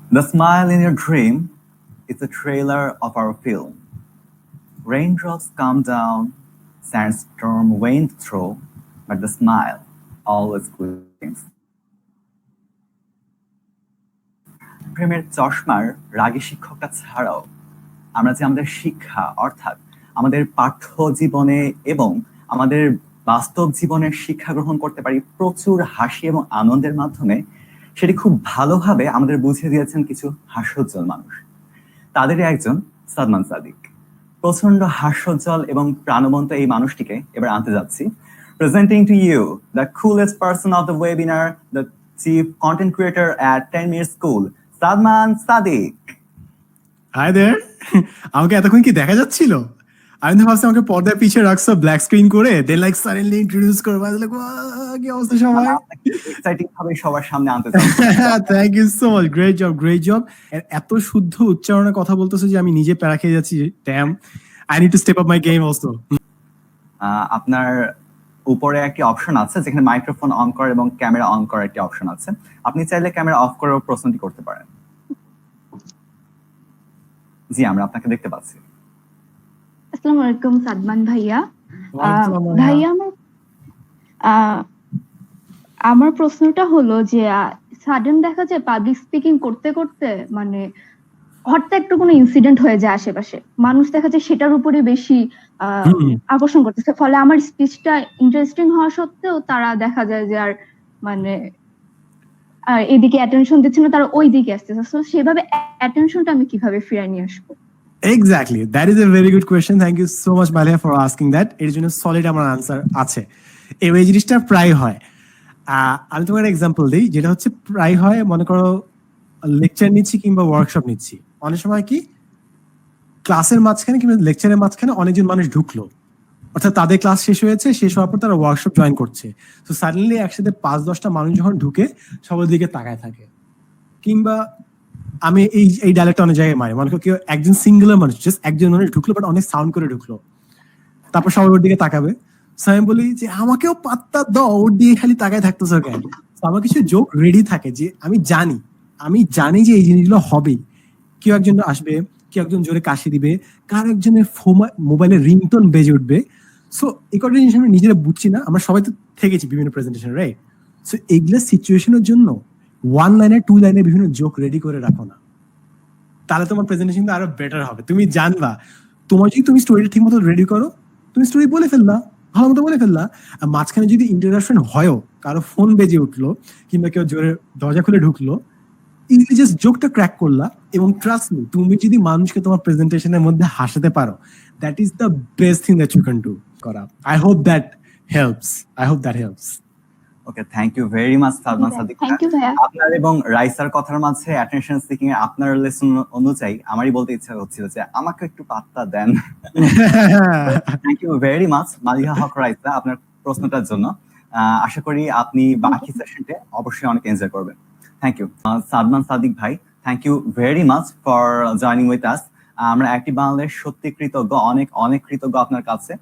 The smile in your dream is a trailer of our film. Raindrops come down, sandstorm wind through, but the smile always gleams. প্রেমের চশমার রাগী শিক্ষকটা ছাড়াও আমরা যে আমাদের শিক্ষা অর্থাৎ আমাদের পাঠ্য জীবনে এবং আমাদের বাস্তব জীবনের শিক্ষা গ্রহণ করতে পারি প্রচুর হাসি এবং আনন্দের মাধ্যমে, সেটি খুব ভালোভাবে আমাদের বুঝিয়ে দিয়েছেন কিছু হাস্যোজ্জ্বল মানুষ। তাদেরই একজন সাদমান সাদিক। প্রচন্ড হাস্যোজ্জ্বল এবং প্রাণবন্ত এই মানুষটিকে এবার আনতে যাচ্ছি। Presenting to you the coolest person of the webinar, the chief content creator at 10 Minute School, Sadman Sadik. Hi there. আমাকে এতক্ষণ কি দেখা যাচ্ছিল? আমি তো ভাবছি আমাকে পর্দার পিছিয়ে রাখছো ব্ল্যাক স্ক্রিন করে, দেন লাইক সাডেনলি ইন্ট্রোডিউস করবো। লাইক কি অবস্থা সবাই? এক্সাইটিং ভাবে সবার সামনে আনতে চাচ্ছি। Thank you so much, great job, great job. এত শুদ্ধ উচ্চারণে কথা বলতেছো যে আমি নিজে প্যারা খেয়ে যাচ্ছি। Damn, I need to step up my game also. আপনার উপরে একটি অপশন আছে যেখানে মাইক্রোফোন অন করা এবং ক্যামেরা অন করার একটি অপশন আছে। আপনি চাইলে ক্যামেরা অফ করেও প্রশ্নটি করতে পারেন। জি, আমরা আপনাকে দেখতে পাচ্ছি। আসসালামু আলাইকুম সাদমান ভাইয়া। ভাইয়া আমার প্রশ্নটা হলো যে সাডেন দেখা যায় পাবলিক স্পিকিং করতে করতে মানে হঠাৎ একটু কোনো ইনসিডেন্ট হয়ে যায় আশেপাশে, মানুষ দেখা যায় সেটার উপরে বেশি আকর্ষণ করতেছে, ফলে আমার স্পিচটা ইন্টারেস্টিং হওয়া সত্ত্বেও তারা দেখা যায় যে আর মানে এদিকে অ্যাটেনশন দিচ্ছে না, তারা ওই দিকে আসতেছে। সো সেভাবে অ্যাটেনশনটা আমি কিভাবে ফিরিয়ে নিয়ে আসবো? Exactly, that is a very good question. Thank you so much Maliya for asking that. এর জন্য সলিড আমার আনসার আছে। এই জিনিসটা প্রায় হয়। আমি তোমার একটা এক্সাম্পল দিই, যেটা হচ্ছে প্রায় হয়, মনে করো লেকচার নিচ্ছি কিংবা ওয়ার্কশপ নিচ্ছি, অনেক সময় কি ক্লাসের মাঝখানে কিংবা লেকচারের মাঝখানে অনেকজন মানুষ ঢুকলো, অর্থাৎ তাদের ক্লাস শেষ হয়েছে, শেষ হওয়ার পর তারা ওয়ার্কশপ জয়েন করছে। তো সাডেনলি একসাথে 5-10টা মানুষ যখন ঢুকে সবার দিকে তাকায় থাকে, কিংবা আমি এই ডায়লগটা অনেক জায়গায় মারি, মনে করো কেউ একজন সিঙ্গুলার মানুষ, জাস্ট একজন মানুষ ঢুকলো বাট অনেক সাউন্ড করে ঢুকলো, তারপর সবাই ওর দিকে তাকাবে। আমি বলি যে আমাকেও পাত্তা দাও, ওর দিকে খালি তাকায় থাকতেছো কেন? আমার কিছু জোক রেডি থাকে যে আমি জানি যে এই জিনিসগুলো হবেই। কেউ একজন আসবে, কেউ একজন জোরে কাশি দিবে, কার একজনের মোবাইলের রিংটোন বেজে উঠবে। সো এই কটা জিনিস আমরা নিজেরা বুঝছি না, আমরা সবাই তো থেকেছি বিভিন্ন প্রেজেন্টেশন, রাইট? সো এইগুলো সিচুয়েশনের জন্য 1 লাইনে 2 লাইনে বিভিন্ন জোক রেডি করে রাখো না, তাহলে তোমার প্রেজেন্টেশন আরো বেটার হবে। তুমি জানবা তোমার যদি তুমি স্টোরিটা ঠিক মতো রেডি করো, তুমি স্টোরি বলে ফেললা, ভালো মতো বলে ফেললা। আর মাঝখানে যদি ইন্টারাপশন হয়ও, কারো ফোন বেজে উঠলো কিংবা কেউ জোরে দরজা খুলে ঢুকলো, ইজিলি জাস্ট জোকটা ক্র্যাক করলা। এবং ট্রাস্ট মি, তুমি যদি মানুষকে তোমার প্রেজেন্টেশনের মধ্যে হাসাতে পারো, that is the best thing that you can do করা। I hope that helps. Okay, thank you very much Sadman Sadiq. আপনার এবং রাইসার কথার মাঝে অ্যাটেনশন সিকিং এ আপনার লেসন অনুযায়ী আমারই বলতে ইচ্ছা হচ্ছিল যে আমাকে একটু পাত্তা দেন। Thank you very much Maliha Haque Raisa আপনার প্রশ্নটার জন্য। আশা করি আপনি বাকি সেশনটা অবশ্যই অনেক এনজয় করবেন। থ্যাংক ইউ সাদমান সাদিক ভাই, thank you very much for joining with us. আমরা অ্যাক্টিভ বাংলাদেশ সত্যি কৃতজ্ঞ, অনেক অনেক কৃতজ্ঞ আপনার কাছে।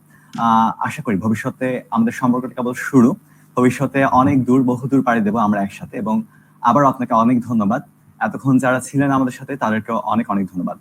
আশা করি ভবিষ্যতে আমাদের সম্পর্কটা কেবল শুরু, ভবিষ্যতে অনেক দূর, বহুদূর পাড়ি দেবো আমরা একসাথে। এবং আবার আপনাকে অনেক ধন্যবাদ। এতক্ষণ যারা ছিলেন আমাদের সাথে তাদেরকেও অনেক অনেক ধন্যবাদ।